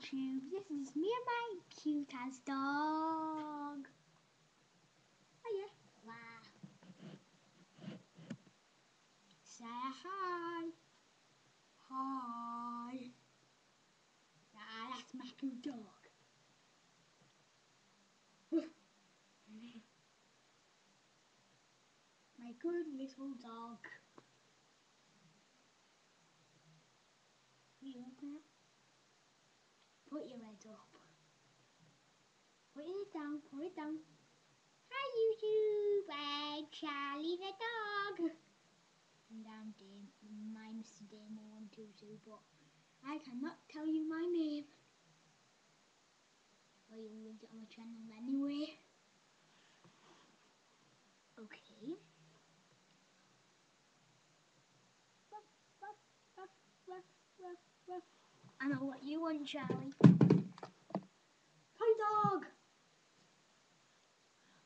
YouTube, this is me and my cute ass dog. Hiya. Wow. Say hi. Hi. That's my cute dog. My good little dog. Will you open it? Put your head up. Put it down, put it down. Hi YouTube, I'm Charlie the dog. And I'm my Mr. Damo122, but I cannot tell you my name. Well, you will get on my channel anyway. Okay. Ruff, ruff, ruff, ruff, ruff, ruff. I know what you want, Charlie. Hi, dog.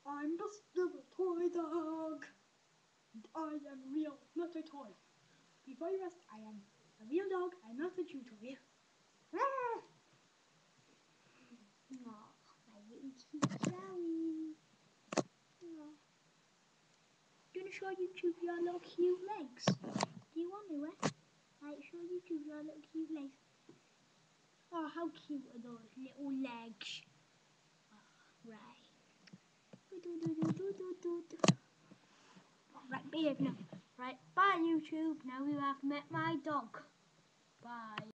I'm just the toy dog. I am real, not a toy. Before you ask, I am a real dog. I'm not a chew toy. Ah! Aw, my little cute Charlie. Aw. Do you want to show YouTube your little cute legs? Do you want to, Like, show YouTube your little cute legs. Oh, how cute are those little legs? Oh, right. Right, behave now. Right, bye YouTube. Now you have met my dog. Bye.